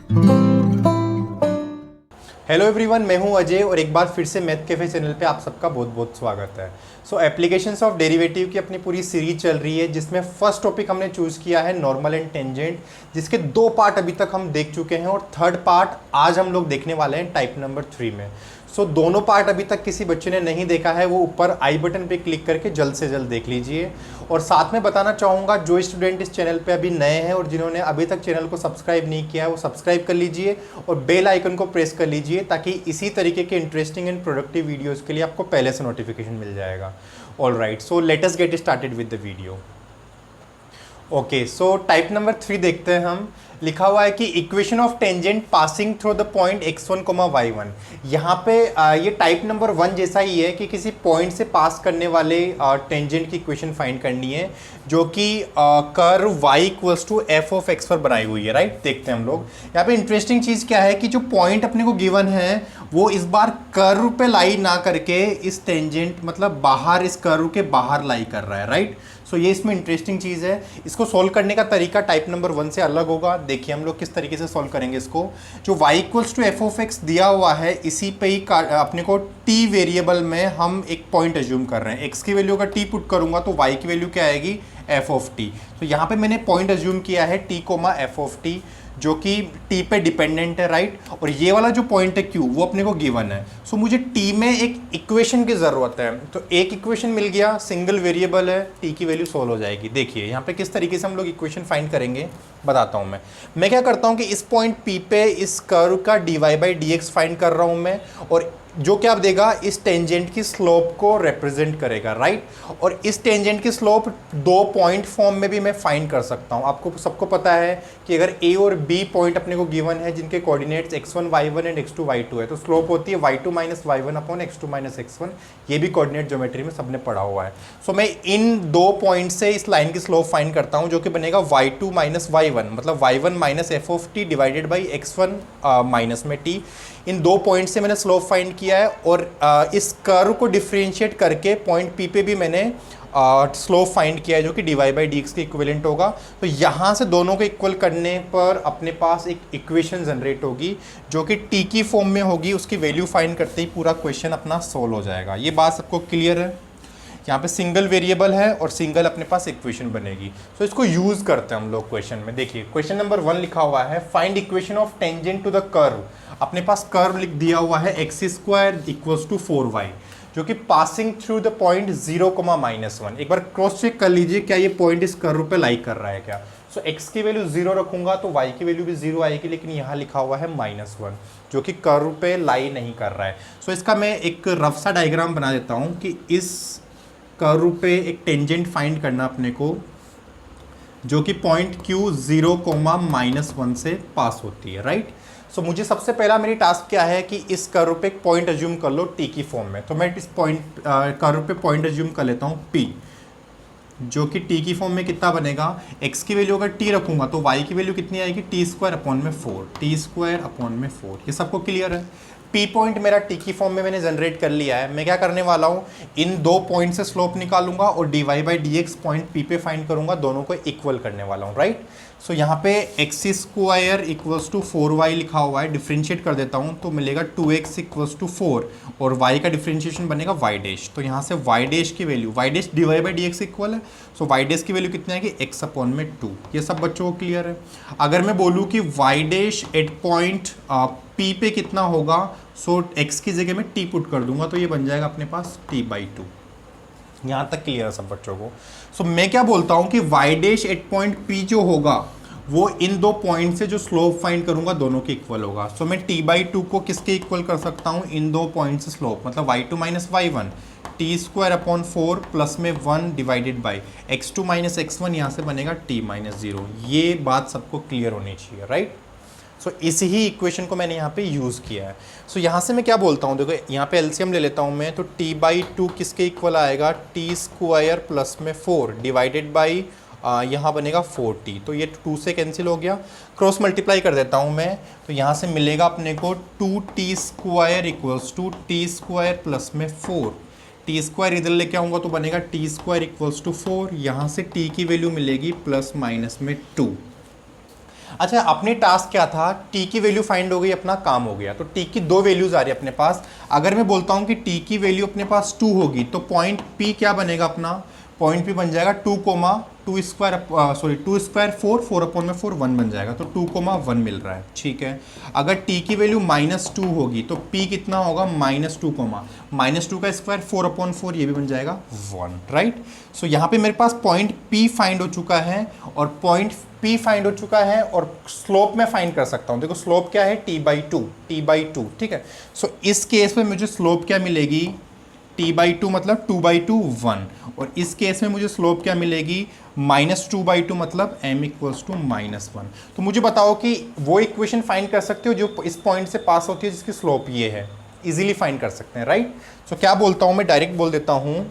Hello everyone, मैं हूं अजय और एक बार फिर से मैथ कैफे चैनल पे आप सबका बहुत बहुत स्वागत है। सो एप्लीकेशंस ऑफ डेरिवेटिव की अपनी पूरी सीरीज चल रही है, जिसमें फर्स्ट टॉपिक हमने चूज़ किया है नॉर्मल एंड टेंजेंट, जिसके 2 पार्ट अभी तक हम देख चुके हैं और थर्ड पार्ट आज हम लोग देखने वाले हैं टाइप नंबर 3 में। सो दोनों पार्ट अभी तक किसी बच्चे ने नहीं देखा है, वो ऊपर आई बटन पे क्लिक करके जल्द से जल्द देख लीजिए। और साथ में बताना चाहूँगा, जो स्टूडेंट इस चैनल पे अभी नए हैं और जिन्होंने अभी तक चैनल को सब्सक्राइब नहीं किया है, वो सब्सक्राइब कर लीजिए और बेल आइकन को प्रेस कर लीजिए, ताकि इसी तरीके के इंटरेस्टिंग एंड प्रोडक्टिव वीडियोज़ के लिए आपको पहले से नोटिफिकेशन मिल जाएगा। All right, so let us get started with the video. Okay, so type number 3 देखते हैं हम। लिखा हुआ है कि equation of tangent passing through the point x1, y1। यहाँ पे ये टाइप नंबर 1 जैसा ही है कि किसी पॉइंट से पास करने वाले टेंजेंट की इक्वेशन फाइंड करनी है, जो कि curve y equals to f of x पर बनाई हुई है। राइट, देखते हैं हम लोग। यहाँ पे इंटरेस्टिंग चीज़ क्या है कि जो पॉइंट अपने को गिवन है वो इस बार कर्व पे लाई ना करके इस टेंजेंट मतलब बाहर, इस कर्व के बाहर लाई कर रहा है। राइट, सो ये इसमें इंटरेस्टिंग चीज़ है। इसको सोल्व करने का तरीका टाइप नंबर 1 से अलग होगा। देखिए हम लोग किस तरीके से सोल्व करेंगे इसको। जो y equals to f of x दिया हुआ है, इसी पे ही अपने को t वेरिएबल में हम एक पॉइंट एज्यूम कर रहे हैं। x की वैल्यू अगर t पुट करूंगा तो y की वैल्यू क्या आएगी, एफ ऑफ टी। तो यहाँ पे मैंने पॉइंट एज्यूम किया है t coma F of T, जो कि t पे डिपेंडेंट है। राइट, और ये वाला जो पॉइंट है q, वो अपने को गिवन है। सो मुझे t में एक इक्वेशन की ज़रूरत है। तो एक इक्वेशन मिल गया, सिंगल वेरिएबल है, t की वैल्यू सोल्व हो जाएगी। देखिए यहाँ पे किस तरीके से हम लोग इक्वेशन फाइंड करेंगे बताता हूँ मैं क्या करता हूँ कि इस पॉइंट p पे इस कर्व का dy/dx फाइंड कर रहा हूँ मैं, और जो क्या देगा, इस टेंजेंट की स्लोप को रिप्रेजेंट करेगा। राइट, और इस टेंजेंट की स्लोप 2 पॉइंट फॉर्म में भी मैं फाइंड कर सकता हूँ। आपको सबको पता है कि अगर a और b पॉइंट अपने को गिवन है, जिनके coordinates x1 y1 and x2 y2 है, तो स्लोप होती है y2 minus y1 upon x2 minus x1। ये भी कोऑर्डिनेट ज्योमेट्री में सबने पढ़ा हुआ है। सो मैं इन 2 पॉइंट से इस लाइन की स्लोप फाइंड करता हूँ, जो कि बनेगा y2 माइनस y1, मतलब y1 minus F of T divided by x1 minus में t। इन 2 पॉइंट से मैंने स्लोप फाइंड किया है, और इस कर्व को डिफरेंशिएट करके पॉइंट P पे भी मैंने स्लोप फाइंड किया है, जो कि dy/dx के इक्विवेलेंट होगा। तो यहाँ से दोनों को इक्वल करने पर अपने पास एक इक्वेशन जनरेट होगी, जो कि t की फॉर्म में होगी। उसकी वैल्यू फाइंड करते ही पूरा क्वेश्चन अपना सोल्व हो जाएगा। ये बात सबको क्लियर है? यहाँ पे सिंगल वेरिएबल है और सिंगल अपने पास इक्वेशन बनेगी। तो इसको यूज़ करते हैं हम लोग क्वेश्चन में। देखिए क्वेश्चन नंबर 1 लिखा हुआ है, find equation of tangent to the curve. अपने पास कर्व लिख दिया हुआ है x² इक्वल्स टू 4y, जो कि पासिंग थ्रू द पॉइंट 0, -1। एक बार क्रॉस चेक कर लीजिए, क्या ये पॉइंट इस कर्व पे लाई कर रहा है क्या। सो x की वैल्यू 0 रखूंगा तो y की वैल्यू भी 0 आएगी, लेकिन यहाँ लिखा हुआ है -1, जो कि कर्व पे लाई नहीं कर रहा है। सो इसका मैं एक रफ सा डायग्राम बना देता हूँ कि इस कर्व पे एक टेंजेंट फाइंड करना अपने को, जो कि पॉइंट q 0, -1 से पास होती है। राइट, सो मुझे सबसे पहला मेरी टास्क क्या है कि इस कर्व पे एक पॉइंट एज्यूम कर लो t की फॉर्म में। तो मैं इस पॉइंट कर्व पे पॉइंट एज्यूम कर लेता हूँ p, जो कि t की फॉर्म में कितना बनेगा, x की वैल्यू अगर t रखूंगा तो y की वैल्यू कितनी आएगी, t² अपॉन में 4, t² अपॉन में 4। ये सबको क्लियर है? p पॉइंट मेरा t की फॉर्म में मैंने जनरेट कर लिया है। मैं क्या करने वाला हूँ, इन 2 पॉइंट से स्लोप निकालूंगा और dy/dx पॉइंट p पे फाइंड करूंगा, दोनों को इक्वल करने वाला हूँ। राइट, सो यहाँ पे x² इक्वल्स टू 4y लिखा हुआ है, डिफ्रेंशिएट कर देता हूँ तो मिलेगा 2x इक्वल्स टू 4, और y का डिफ्रेंशिएशन बनेगा y'। तो यहाँ से y' की वैल्यू, y' dy/dx इक्वल है, सो y' की वैल्यू कितनी आएगी, x अपॉन में 2। ये सब बच्चों को क्लियर है? अगर मैं बोलूँ कि y' एट पॉइंट p पे कितना होगा, सो x की जगह में t पुट कर दूंगा तो ये बन जाएगा अपने पास t/2। यहाँ तक क्लियर है सब बच्चों को? सो मैं क्या बोलता हूँ कि y' एट पॉइंट p जो होगा वो इन 2 पॉइंट से जो स्लोप फाइंड करूंगा दोनों के इक्वल होगा। सो मैं t/2 को किसके इक्वल कर सकता हूँ, इन 2 पॉइंट से स्लोप, मतलब y2 minus y1, t² upon 4 plus में 1 divided by x2 minus x1, यहाँ से बनेगा t-0। ये बात सबको क्लियर होनी चाहिए। राइट, सो इसी ही इक्वेशन को मैंने यहाँ पे यूज़ किया है। सो यहाँ से मैं क्या बोलता हूँ, देखो यहाँ पे एलसीएम ले लेता हूँ मैं, तो t/2 किसके इक्वल आएगा, t² प्लस में 4 डिवाइडेड बाई यहाँ बनेगा 4t। तो ये 2 से कैंसिल हो गया, क्रॉस मल्टीप्लाई कर देता हूँ मैं, तो यहाँ से मिलेगा अपने को 2t² equals to t² plus में 4। t² इधर लेके आऊँगा तो बनेगा t² इक्वल्स टू 4, यहाँ से t की वैल्यू मिलेगी प्लस माइनस में 2। अच्छा, अपने टास्क क्या था, टी की वैल्यू फाइंड हो गई, अपना काम हो गया। तो टी की दो वैल्यूज आ रही है अपने पास। अगर मैं बोलता हूँ कि टी की वैल्यू अपने पास 2 होगी तो पॉइंट पी क्या बनेगा अपना, पॉइंट पी बन जाएगा 2 स्क्वायर, सॉरी 2 स्क्वायर 4, 4 अपॉन में 4 1 बन जाएगा, तो 2 1 मिल रहा है। ठीक है, अगर टी की वैल्यू -2 होगी तो पी कितना होगा, -2 का स्क्वायर 4/4, ये भी बन जाएगा 1, राइट। सो यहाँ पे मेरे पास पॉइंट पी फाइंड हो चुका है और पॉइंट पी फाइंड हो चुका है और स्लोप में फाइंड कर सकता हूँ। देखो स्लोप क्या है, t/2, ठीक है। सो इस केस में मुझे स्लोप क्या मिलेगी, t/2 मतलब 2/2 1, और इस केस में मुझे स्लोप क्या मिलेगी, -2/2 मतलब m = -1। तो मुझे बताओ कि वो इक्वेशन फाइंड कर सकते हो जो इस पॉइंट से पास होती है जिसकी स्लोप ये है, इजीली फाइंड कर सकते हैं, राइट। सो क्या बोलता हूँ मैं, डायरेक्ट बोल देता हूँ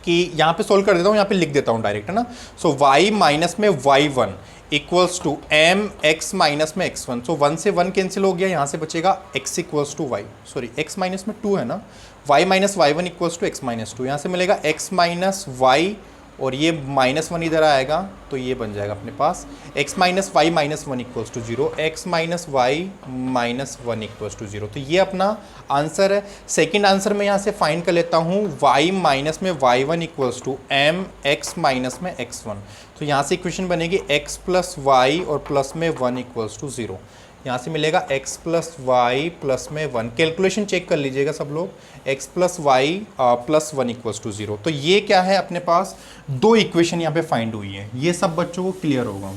कि यहाँ पे सोल्व कर देता हूँ, यहाँ पे लिख देता हूँ डायरेक्ट, है ना। सो y माइनस में y1 equals to m x minus में x1। सो 1 से 1 कैंसिल हो गया, यहाँ से बचेगा x equals to y, sorry x minus में 2 है ना, y minus y1 equals to x minus 2। यहाँ से मिलेगा x माइनस y और ये -1 इधर आएगा तो ये बन जाएगा अपने पास x minus y minus 1 equals to 0, x minus y minus 1 equals to 0। तो ये अपना आंसर है। सेकंड आंसर मैं यहाँ से फाइंड कर लेता हूँ, y माइनस में y1 equals to m x minus में x1। तो यहाँ से इक्वेशन बनेगी x प्लस वाई और प्लस में 1 इक्वल्स टू 0। यहाँ से मिलेगा x प्लस वाई प्लस में 1, कैलकुलेशन चेक कर लीजिएगा सब लोग, x plus y plus 1 equals to 0। तो ये क्या है, अपने पास दो इक्वेशन यहाँ पे फाइंड हुई है। ये सब बच्चों को क्लियर होगा,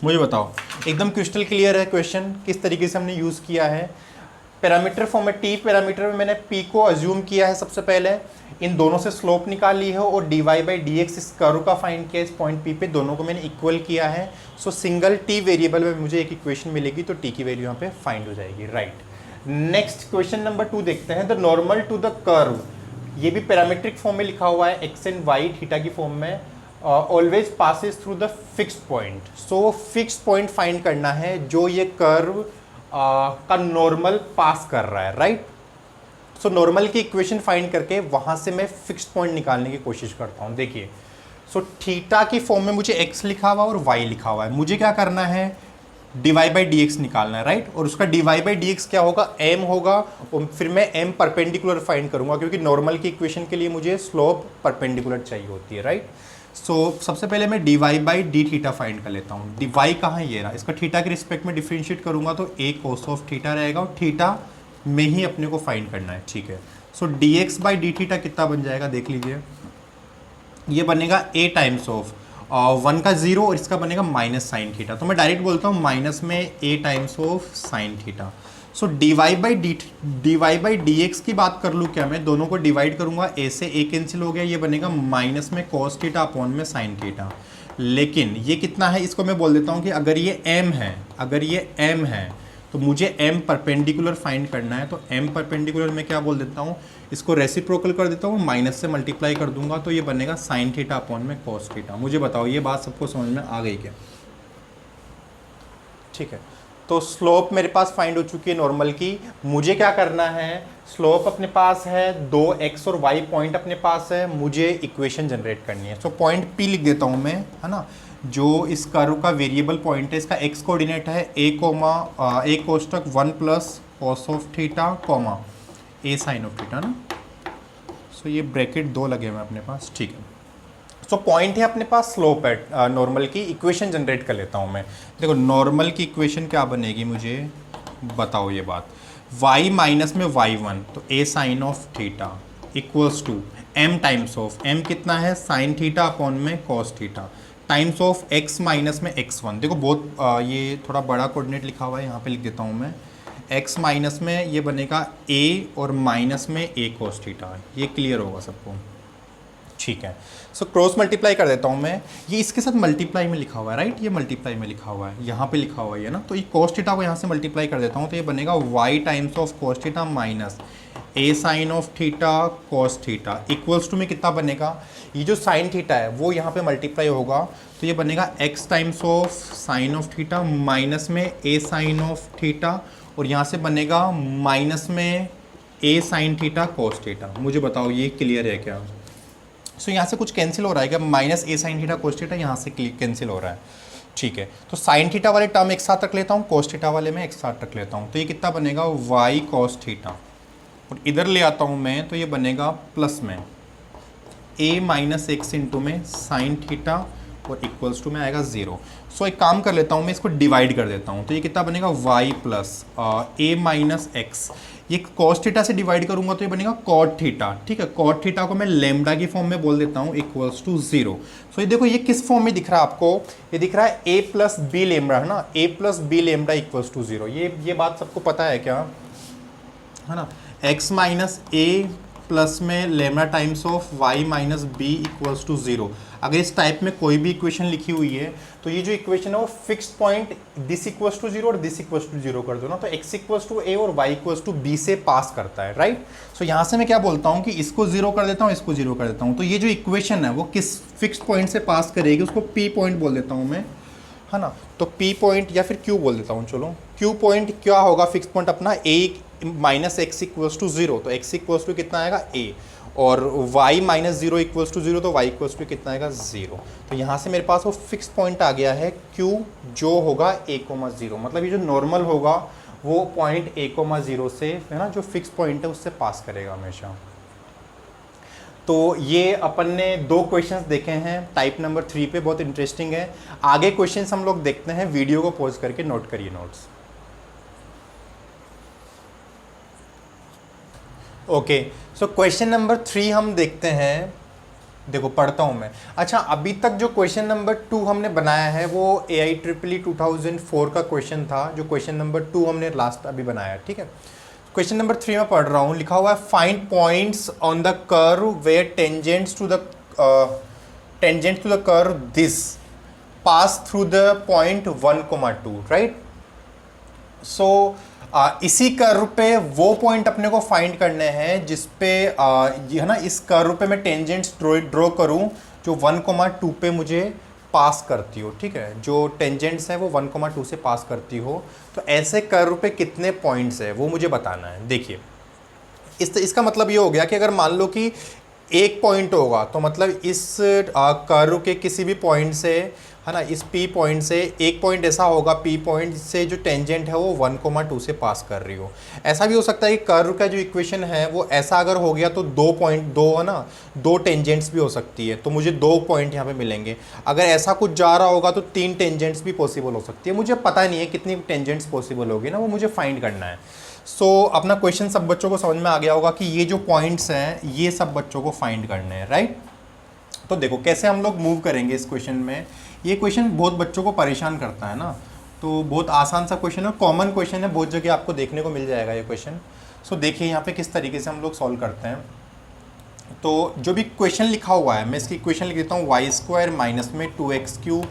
मुझे बताओ, एकदम क्रिस्टल क्लियर है क्वेश्चन, किस तरीके से हमने यूज़ किया है। पैरामीटर फॉर्म में, टी पैरामीटर में मैंने पी को अज्यूम किया है सबसे पहले, इन दोनों से स्लोप निकाल ली है और dy/dx इस कर्व का फाइंड किया, इस पॉइंट पी पे दोनों को मैंने इक्वल किया है। सो सिंगल टी वेरिएबल में मुझे एक इक्वेशन मिलेगी, तो टी की वैल्यू यहाँ पे फाइंड हो जाएगी, राइट। नेक्स्ट क्वेश्चन नंबर 2 देखते हैं, the normal to the curve. ये भी पैरामीट्रिक फॉर्म में लिखा हुआ है, एक्स एंड वाई थीटा की फॉर्म में, always passes through the fixed point. So fixed point find करना है जो ये कर्व का नॉर्मल पास कर रहा है, राइट। सो नॉर्मल की इक्वेशन फाइंड करके वहां से मैं फिक्स्ड पॉइंट निकालने की कोशिश करता हूं। देखिए, सो थीटा की फॉर्म में मुझे x लिखा हुआ और y लिखा हुआ है, मुझे क्या करना है, dy/dx निकालना है, राइट। और उसका dy/dx क्या होगा, m होगा, और फिर मैं m परपेंडिकुलर फाइंड करूंगा क्योंकि नॉर्मल की इक्वेशन के लिए मुझे स्लोप परपेंडिकुलर चाहिए होती है, राइट। सो सबसे पहले मैं dy/d थीटा फाइंड कर लेता हूँ। dy कहाँ है, ये रहा, इसका थीटा के रिस्पेक्ट में डिफरेंशिएट करूंगा तो a cos ऑफ थीटा रहेगा और थीटा में ही अपने को फाइंड करना है, ठीक है। सो dx/d थीटा कितना बन जाएगा, देख लीजिए, ये बनेगा a टाइम्स ऑफ 1 का 0 और इसका बनेगा माइनस साइन थीटा। तो मैं डायरेक्ट बोलता हूँ माइनस में a times of sine theta. So dy/dx की बात कर लूँ क्या, मैं दोनों को डिवाइड करूंगा, a से a कैंसिल हो गया, ये बनेगा माइनस में cos थीटा अपॉन में साइन थीटा। लेकिन ये कितना है, इसको मैं बोल देता हूँ कि अगर ये m है, अगर ये m है तो मुझे m परपेंडिकुलर फाइंड करना है। तो m परपेंडिकुलर में क्या बोल देता हूँ, इसको रेसिप्रोकल कर देता हूँ, माइनस से मल्टीप्लाई कर दूंगा तो ये बनेगा साइन थीटा अपॉन में cos थीटा। मुझे बताओ ये बात सबको समझ में आ गई क्या, ठीक है। तो स्लोप मेरे पास फाइंड हो चुकी है नॉर्मल की, मुझे क्या करना है, स्लोप अपने पास है, 2x और y पॉइंट अपने पास है, मुझे इक्वेशन जनरेट करनी है। सो पॉइंट P लिख देता हूँ मैं, है ना, जो इस कर्व का वेरिएबल पॉइंट है, इसका x कोऑर्डिनेट है a कोष्टक 1 प्लस cos of theta comma a sine of theta ना। सो ये ब्रैकेट 2 लगे हुए अपने पास, ठीक है। सो पॉइंट है अपने पास, स्लोप है नॉर्मल की, इक्वेशन जनरेट कर लेता हूँ मैं। देखो नॉर्मल की इक्वेशन क्या बनेगी, मुझे बताओ ये बात, y माइनस में y1 तो a sine of theta equals to m times of m कितना है, साइन थीटा अपॉन में cos theta times of x minus में x1। देखो बहुत ये थोड़ा बड़ा कोऑर्डिनेट लिखा हुआ है, यहाँ पे लिख देता हूँ मैं, x माइनस में ये बनेगा a और माइनस में a cos थीटा, ये क्लियर होगा सबको, ठीक है। सो क्रॉस मल्टीप्लाई कर देता हूँ मैं, ये इसके साथ मल्टीप्लाई में लिखा हुआ है, राइट, ये मल्टीप्लाई में लिखा हुआ है, यहाँ पे लिखा हुआ है ना, तो ये cos थीटा को यहाँ से मल्टीप्लाई कर देता हूँ तो ये बनेगा y times of cos theta minus a sine of theta cos theta equals to में कितना बनेगा, ये जो साइन थीटा है वो यहाँ पे मल्टीप्लाई होगा तो ये बनेगा x times of sine of theta minus में a साइन ऑफ थीटा और यहाँ से बनेगा माइनस में a sine theta cos theta. मुझे बताओ ये क्लियर है क्या। सो यहाँ से कुछ कैंसिल हो रहा है क्या, minus a sine theta cos theta यहाँ से कैंसिल हो रहा है ठीक है, तो साइन थीटा वाले टर्म एक साथ रख लेता हूँ, कोस थीटा वाले में एक साथ रख लेता हूँ, तो ये कितना बनेगा वाई कॉस थीटा, और इधर ले आता हूँ मैं तो ये बनेगा प्लस में a माइनस एक्स इंटू में साइन थीटा और इक्वल्स टू में आएगा 0। सो एक काम कर लेता हूँ मैं, इसको डिवाइड कर देता हूँ, तो ये कितना बनेगा y प्लस ए माइनस एक्स, ये कॉस थीटा से डिवाइड करूंगा तो ये बनेगा कॉट थीटा। ठीक है, कॉट थीटा को मैं लेमडा की फॉर्म में बोल देता हूँ इक्वल्स टू 0। सो ये देखो ये किस फॉर्म में दिख रहा है आपको, ये दिख रहा है a प्लस बी लेमडा, है ना, a plus b lambda equals to 0। ये बात सबको पता है क्या, है ना, x माइनस ए प्लस में lambda times of y minus b equals to 0। अगर इस टाइप में कोई भी इक्वेशन लिखी हुई है तो ये जो इक्वेशन है वो fixed point this equals to 0 और दिस इक्वल्स टू 0 कर दो ना, तो x इक्वल्स टू a और y इक्वल्स टू b से पास करता है, राइट। सो यहाँ से मैं क्या बोलता हूँ कि इसको 0 कर देता हूँ, इसको 0 कर देता हूँ, तो ये जो इक्वेशन है वो किस फिक्स्ड पॉइंट से पास करेगी, उसको p पॉइंट बोल देता हूँ मैं, है ना। तो p पॉइंट या फिर q बोल देता हूँ, चलो q पॉइंट क्या होगा फिक्स पॉइंट अपना, a minus x equals to 0, तो x इक्वल्स टू कितना आएगा a, और y माइनस 0 इक्वल्स टू 0, तो y इक्वल्स टू कितना आएगा 0। तो यहाँ से मेरे पास वो फिक्स पॉइंट आ गया है q जो होगा a, 0, मतलब ये जो नॉर्मल होगा वो पॉइंट a, 0 से, है ना, जो फिक्स पॉइंट है उससे पास करेगा हमेशा। तो ये अपन ने 2 क्वेश्चंस देखे हैं टाइप नंबर 3 पे, बहुत इंटरेस्टिंग है। आगे क्वेश्चंस हम लोग देखते हैं, वीडियो को पॉज करके नोट करिए notes. Okay, so question number 3 हम देखते हैं, देखो पढ़ता हूँ मैं। अच्छा, अभी तक जो क्वेश्चन नंबर 2 हमने बनाया है वो AIEEE 2004 का क्वेश्चन था, जो क्वेश्चन नंबर 2 हमने लास्ट अभी बनाया, ठीक है। क्वेश्चन नंबर 3 में पढ़ रहा हूँ, लिखा हुआ है find points on the curve where tangents to the curve this pass through the point 1,2, right. So इसी कर्व पे वो पॉइंट अपने को फाइंड करने हैं जिसपे ये है ना, इस कर्व पे मैं टेंजेंट्स ड्रॉ करूं जो 1,2 पे मुझे पास करती हो, ठीक है, जो टेंजेंट्स है वो 1,2 से पास करती हो, तो ऐसे कर्व पे कितने पॉइंट्स है वो मुझे बताना है। देखिए इसका मतलब ये हो गया कि अगर मान लो कि एक पॉइंट होगा तो मतलब इस कर्व के किसी भी पॉइंट से, है ना, इस P पॉइंट से एक पॉइंट ऐसा होगा P पॉइंट से जो टेंजेंट है वो 1,2 से पास कर रही हो। ऐसा भी हो सकता है कि कर्व का जो इक्वेशन है वो ऐसा अगर हो गया तो 2 है ना, 2 टेंजेंट्स भी हो सकती है, तो मुझे 2 पॉइंट यहाँ पे मिलेंगे। अगर ऐसा कुछ जा रहा होगा तो 3 टेंजेंट्स भी पॉसिबल हो सकती है, मुझे पता नहीं है कितनी टेंजेंट्स पॉसिबल होगी ना, वो मुझे फाइंड करना है। सो अपना क्वेश्चन सब बच्चों को समझ में आ गया होगा कि ये जो पॉइंट्स हैं ये सब बच्चों को फाइंड करने हैं, राइट। तो देखो कैसे हम लोग मूव करेंगे इस क्वेश्चन में। ये क्वेश्चन बहुत बच्चों को परेशान करता है ना, तो बहुत आसान सा क्वेश्चन है, कॉमन क्वेश्चन है, बहुत जगह आपको देखने को मिल जाएगा ये क्वेश्चन। सो देखिए यहाँ पे किस तरीके से हम लोग सॉल्व करते हैं। तो जो भी क्वेश्चन लिखा हुआ है मैं इसकी इक्वेशन लिख देता हूँ, y² माइनस में 2x³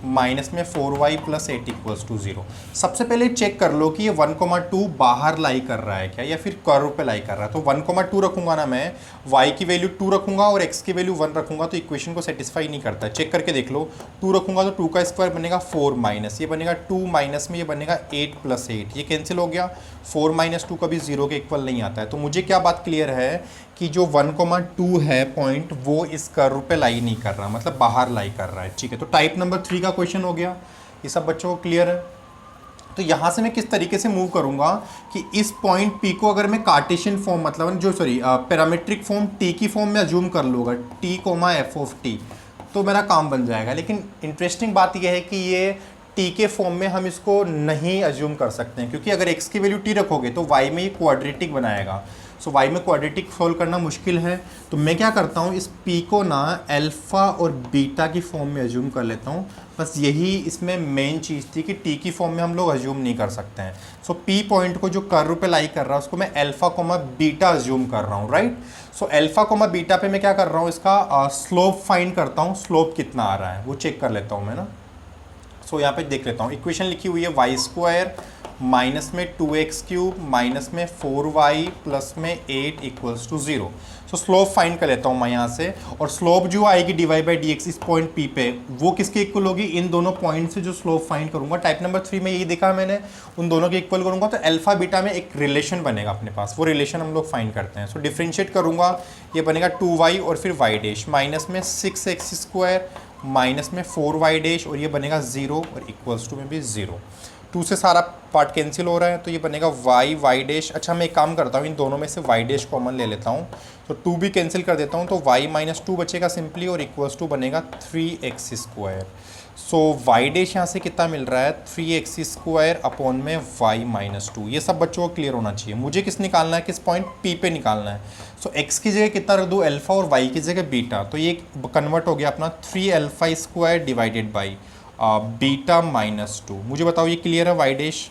माइनस में 4y प्लस 8 इक्वल्स टू 0। सबसे पहले चेक कर लो कि ये 1,2 बाहर लाई कर रहा है क्या या फिर कर्व पे लाई कर रहा है। तो 1,2 रखूंगा ना मैं, y की वैल्यू 2 रखूंगा और x की वैल्यू 1 रखूंगा तो इक्वेशन को सेटिस्फाई नहीं करता। चेक करके देख लो, 2 रखूंगा तो 2 का स्क्वायर बनेगा 4 माइनस, ये बनेगा 2 माइनस में ये बनेगा 8 प्लस 8, ये कैंसिल हो गया। 4 माइनस 2 कभी 0 के इक्वल नहीं आता है। तो मुझे क्या बात क्लियर है कि जो 1,2 है पॉइंट वो इस कर्व पे लाई नहीं कर रहा, मतलब बाहर लाई कर रहा है, ठीक है। तो टाइप नंबर 3 का क्वेश्चन हो गया, ये सब बच्चों को क्लियर है। तो यहाँ से मैं किस तरीके से मूव करूँगा कि इस पॉइंट P को अगर मैं कार्टेशियन फॉर्म मतलब जो पैरामीट्रिक फॉर्म T की फॉर्म में अज्यूम कर लूँगा, T, f(t), तो मेरा काम बन जाएगा। लेकिन इंटरेस्टिंग बात यह है कि ये T के फॉर्म में हम इसको नहीं अज्यूम कर सकते हैं, क्योंकि अगर x की वैल्यू T रखोगे तो y में ये क्वाड्रेटिक बनाएगा। सो y में क्वाड्रेटिक सोल्व करना मुश्किल है, तो मैं क्या करता हूँ इस P को ना अल्फ़ा और बीटा की फॉर्म में अज्यूम कर लेता हूँ। बस यही इसमें मेन चीज़ थी कि T की फॉर्म में हम लोग अज्यूम नहीं कर सकते हैं। सो P पॉइंट को जो कर्व पे लाई कर रहा है उसको मैं अल्फ़ा कोमा बीटा अज्यूम कर रहा हूँ, right. So alpha comma beta पे मैं क्या कर रहा हूँ, इसका स्लोप फाइंड करता हूँ, स्लोप कितना आ रहा है वो चेक कर लेता हूँ मैं ना। सो यहाँ पे देख लेता हूँ, इक्वेशन लिखी हुई है y² माइनस में 2x³ माइनस में 4y प्लस में 8 equals to 0। So slope find कर लेता हूँ मैं यहाँ से, और स्लोप जो आएगी dy/dx इस पॉइंट P पे वो किसके इक्वल होगी, इन दोनों पॉइंट से जो स्लोप फाइंड करूँगा। टाइप नंबर 3 में यही देखा मैंने, उन दोनों के इक्वल करूँगा तो अल्फा बीटा में एक रिलेशन बनेगा अपने पास, वो रिलेशन हम लोग फाइंड करते हैं। सो डिफ्रेंशिएट करूँगा, ये बनेगा 2y और फिर y डैश माइनस में 6x² माइनस में 4y डैश और ये बनेगा 0 और इक्वल्स टू में भी 0। 2 से सारा पार्ट कैंसिल हो रहा है तो ये बनेगा y डैश। अच्छा मैं एक काम करता हूँ, इन दोनों में से y डैश कॉमन ले लेता हूँ तो 2 भी कैंसिल कर देता हूँ तो y माइनस 2 बचेगा सिंपली और इक्वल्स टू बनेगा 3x²। सो y डैश यहाँ से कितना मिल रहा है 3x² अपॉन में y माइनस 2। ये सब बच्चों को क्लियर होना चाहिए। मुझे किस निकालना है, किस पॉइंट p पे निकालना है। सो x की जगह कितना रख दूँ अल्फ़ा और y की जगह बीटा, तो ये कन्वर्ट हो गया अपना 3α² डिवाइडेड बाई बीटा माइनस 2। मुझे बताओ ये क्लियर है y डैश।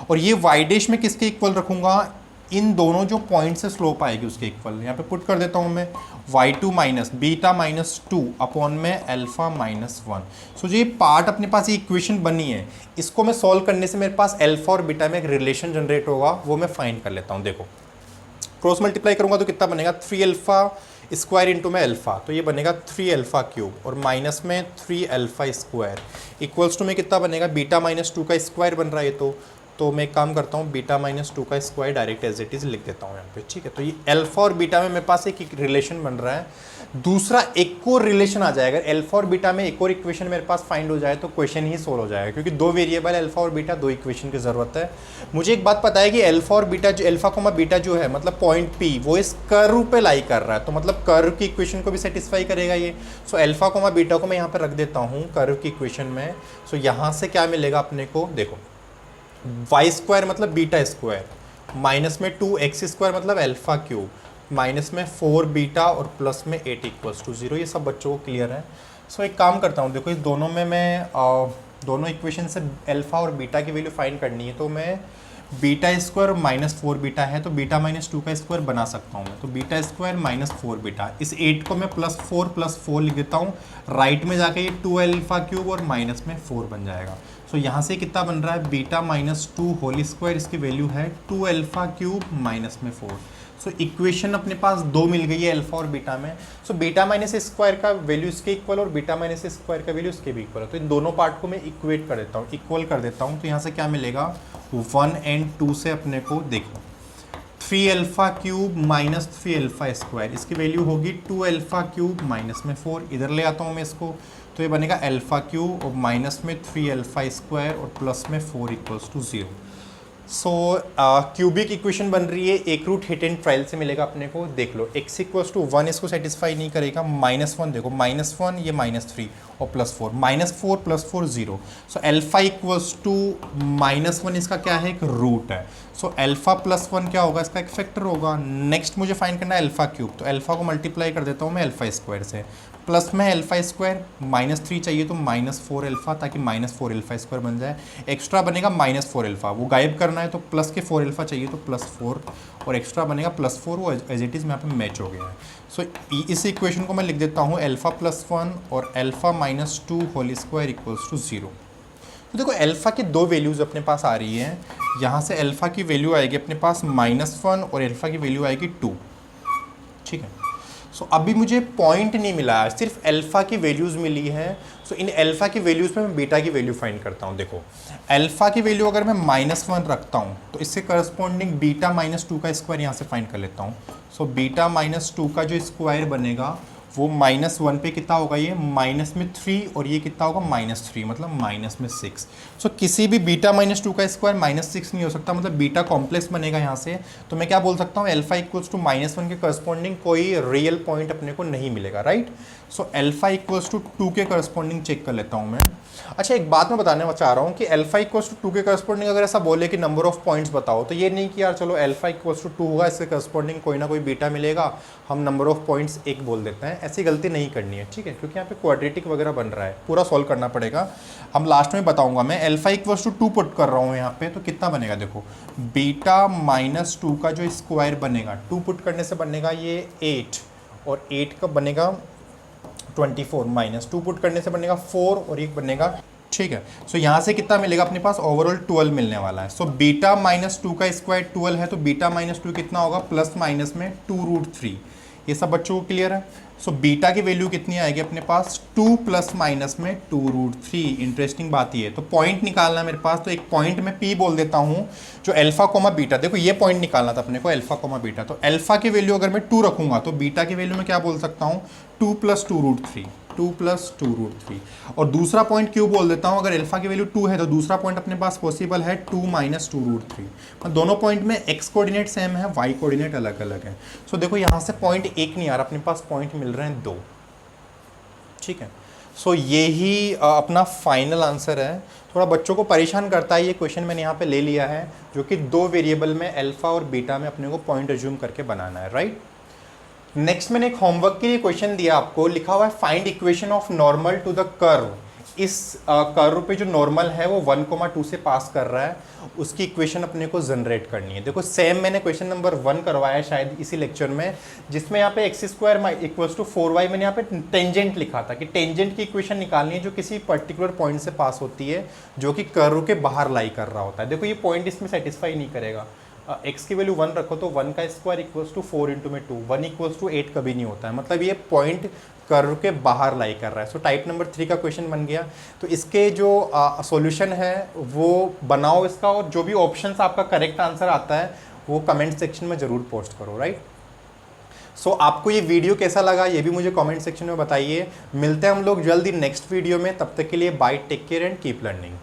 और ये y डैश में किसके इक्वल रखूँगा, इन दोनों जो पॉइंट से स्लोप आएगी उसके इक्वल। यहाँ पे पुट कर देता हूँ मैं y2 minus beta minus 2 upon में अल्फ़ा माइनस 1। सो जो ये पार्ट अपने पास ये इक्वेशन बनी है, इसको मैं सॉल्व करने से मेरे पास अल्फ़ा और बीटा में एक रिलेशन जनरेट होगा, वो मैं फाइंड कर लेता हूँ। देखो क्रॉस मल्टीप्लाई करूँगा तो कितना बनेगा 3α² इंटू में अल्फ़ा, तो ये बनेगा 3α³ और माइनस में 3α² इक्वल्स टू में कितना बनेगा बीटा माइनस 2 का स्क्वायर बन रहा है। तो मैं एक काम करता हूँ बीटा माइनस 2 का square direct as it is लिख देता हूँ यहाँ पे, ठीक है। तो ये अल्फ़ा और बीटा में मेरे पास एक रिलेशन बन रहा है। दूसरा एक और रिलेशन आ जाएगा, अल्फ़ा और बीटा में एक और इक्वेशन मेरे पास फाइंड हो जाए तो क्वेश्चन ही सोल्व हो जाएगा, क्योंकि दो वेरिएबल अल्फ़ा और बीटा, दो इक्वेशन की ज़रूरत है। मुझे एक बात पता है कि अल्फ़ा और बीटा जो अल्फ़ा कोमा बीटा जो है मतलब पॉइंट पी वो इस कर्व पे लाई कर रहा है, तो मतलब कर्व की इक्वेशन को भी सेटिस्फाई करेगा ये। सो अल्फ़ा कोमा बीटा को मैं यहाँ पर रख देता हूँ कर्व की इक्वेशन में। सो यहाँ से क्या मिलेगा अपने को, देखो y² मतलब बीटा स्क्वायर, माइनस में 2x² मतलब α³ माइनस में 4 बीटा और प्लस में 8 इक्वल्स टू 0। ये सब बच्चों को क्लियर है। सो एक काम करता हूँ, देखो इस दोनों में मैं दोनों इक्वेशन से अल्फ़ा और बीटा की वैल्यू फाइंड करनी है, तो मैं बीटा² और माइनस 4 बीटा है तो बीटा माइनस 2 का स्क्वायर बना सकता हूँ मैं। तो बीटा² माइनस 4 बीटा, इस 8 को मैं +4 लिख देता हूँ। राइट में जाके ये 2α³ और माइनस में 4 बन जाएगा। सो यहाँ से कितना बन रहा है बीटा माइनस 2 होल स्क्वायर, इसकी वैल्यू है 2α³ माइनस में 4। सो इक्वेशन अपने पास दो मिल गई है अल्फ़ा और बीटा में। सो बीटा माइनस स्क्वायर का वैल्यू इसके इक्वल और बीटा माइनस स्क्वायर का वैल्यू इसके भी इक्वल है। तो इन दोनों पार्ट को मैं इक्वेट कर देता हूँ, इक्वल कर देता हूँ। तो यहाँ से क्या मिलेगा 1 एंड 2 से अपने को देखो 3α³ माइनस 3α², इसकी वैल्यू होगी 2α³ माइनस में 4। इधर ले आता हूँ मैं इसको, तो ये बनेगा α³ और माइनस में 3α² और प्लस में 4 equals to 0। So cubic equation बन रही है, एक रूट हिट एंड ट्रायल से मिलेगा अपने को। देख लो x इक्वल्स टू 1 इसको सेटिस्फाई नहीं करेगा, -1 देखो -1 ये -3 और +4, -4 + 4 0। सो अल्फ़ा इक्वल्स टू -1 इसका क्या है, एक रूट है। सो अल्फ़ा प्लस 1 क्या होगा, इसका एक फैक्टर होगा। नेक्स्ट मुझे फाइंड करना है α³, तो अल्फ़ा को मल्टीप्लाई कर देता हूँ मैं α² से, प्लस में α², -3 चाहिए तो -4 अल्फ़ा, ताकि -4 α² बन जाए। एक्स्ट्रा बनेगा -4 अल्फ़ा, वो गायब करना है तो प्लस के 4 अल्फ़ा चाहिए तो +4 और एक्स्ट्रा बनेगा +4, वो एज इट इज़ में यहाँ पे मैच हो गया है। सो इस इक्वेशन को मैं लिख देता हूँ α+1 और α-2 होल स्क्वायर इक्वल्स टू 0। तो देखो अल्फ़ा की दो वैल्यूज़ अपने पास आ रही हैं। यहाँ से अल्फ़ा की वैल्यू आएगी अपने पास -1 और अल्फ़ा की वैल्यू आएगी 2, ठीक है। सो अभी मुझे पॉइंट नहीं मिला है, सिर्फ अल्फ़ा की वैल्यूज़ मिली है। सो इन अल्फ़ा की वैल्यूज़ पे मैं बीटा की वैल्यू फाइंड करता हूँ। देखो अल्फ़ा की वैल्यू अगर मैं -1 रखता हूँ तो इससे करस्पॉन्डिंग बीटा -2 का स्क्वायर यहाँ से फाइंड कर लेता हूँ। सो बीटा -2 का जो स्क्वायर बनेगा वो -1 पे कितना होगा, ये -3 और ये कितना होगा -3 मतलब -6। सो किसी भी बीटा -2 का स्क्वायर -6 नहीं हो सकता, मतलब बीटा कॉम्प्लेक्स बनेगा यहाँ से। तो मैं क्या बोल सकता हूँ, अल्फ़ा इक्वल्स टू -1 के करस्पॉन्डिंग कोई रियल पॉइंट अपने को नहीं मिलेगा, right. So alpha equals to 2 के करस्पॉन्डिंग चेक कर लेता हूँ मैं। अच्छा एक बात मैं बताने चाह रहा हूँ कि अल्फ़ा इक्वल्स टू 2 के करस्पॉन्डिंग अगर ऐसा बोले कि नंबर ऑफ पॉइंट्स बताओ, तो ये नहीं कि यार चलो अल्फ़ा इक्वल्स टू 2 होगा, इसके करस्पॉन्डिंग कोई ना कोई बीटा मिलेगा, हम नंबर ऑफ पॉइंट्स 1 बोल देते हैं। ऐसी गलती नहीं करनी है, ठीक है, क्योंकि यहाँ पे क्वाड्रेटिक वगैरह बन रहा है, पूरा सॉल्व करना पड़ेगा। हम लास्ट में बताऊंगा। मैं अल्फ़ा इक्वल्स टू 2 पुट कर रहा हूँ यहाँ पे, तो कितना बनेगा देखो बीटा -2 का जो स्क्वायर बनेगा, 2 पुट करने से बनेगा ये 8 और 8 का बनेगा 24, -2 पुट करने से बनेगा 4 और एक बनेगा, ठीक है। सो यहाँ से कितना मिलेगा अपने पास, ओवरऑल 12 मिलने वाला है। सो बीटा -2 का स्क्वायर 12 है, तो बीटा -2 कितना होगा, प्लस माइनस में 2√3। ये सब बच्चों को क्लियर है। सो बीटा की वैल्यू कितनी आएगी अपने पास, 2 प्लस माइनस में 2√3। इंटरेस्टिंग बात ये है, तो पॉइंट निकालना है मेरे पास, तो एक पॉइंट में P बोल देता हूँ जो अल्फ़ा कोमा बीटा, देखो ये पॉइंट निकालना था अपने को अल्फ़ा कोमा बीटा। तो अल्फ़ा की वैल्यू अगर मैं 2 रखूँगा तो बीटा की वैल्यू में क्या बोल सकता हूँ, 2 + 2√3, 2 प्लस 2√3। और दूसरा पॉइंट क्यों बोल देता हूँ, अगर अल्फा की वैल्यू 2 है तो दूसरा पॉइंट अपने पास पॉसिबल है 2 माइनस 2√3। दोनों पॉइंट में एक्स कोऑर्डिनेट सेम है, वाई कोऑर्डिनेट अलग अलग है। सो देखो यहाँ से पॉइंट 1 नहीं आ रहा, अपने पास पॉइंट मिल रहे हैं 2। ठीक है, सो यही अपना फाइनल आंसर है। थोड़ा बच्चों को परेशान करता है ये क्वेश्चन, मैंने यहाँ पे ले लिया है, जो कि 2 वेरिएबल में अल्फा और बीटा में अपने को पॉइंट अज्यूम करके बनाना है, राइट। नेक्स्ट मैंने एक होमवर्क के लिए क्वेश्चन दिया आपको, लिखा हुआ है find equation of normal to the curve. इस कर्व पे जो नॉर्मल है वो 1,2 से पास कर रहा है, उसकी इक्वेशन अपने को जनरेट करनी है। देखो सेम मैंने क्वेश्चन नंबर 1 करवाया शायद इसी लेक्चर में, जिसमें यहाँ पे x² = 4y, मैंने यहाँ पे टेंजेंट लिखा था कि टेंजेंट की इक्वेशन निकालनी है जो किसी पर्टिकुलर पॉइंट से पास होती है, जो कि कर्व के बाहर लाई कर रहा होता है। देखो ये पॉइंट इसमें सेटिस्फाई नहीं करेगा, x की वैल्यू 1 रखो तो 1 का स्क्वायर = 4 × में 2, 1 = 8 कभी नहीं होता है, मतलब ये पॉइंट कर्व के बाहर लाई कर रहा है। सो टाइप नंबर 3 का क्वेश्चन बन गया। तो इसके जो सॉल्यूशन है वो बनाओ इसका, और जो भी ऑप्शंस आपका करेक्ट आंसर आता है वो कमेंट सेक्शन में ज़रूर पोस्ट करो, राइट। सो आपको ये वीडियो कैसा लगा ये भी मुझे कमेंट सेक्शन में बताइए। मिलते हैं हम लोग जल्दी नेक्स्ट वीडियो में, तब तक के लिए bye, take care and keep learning.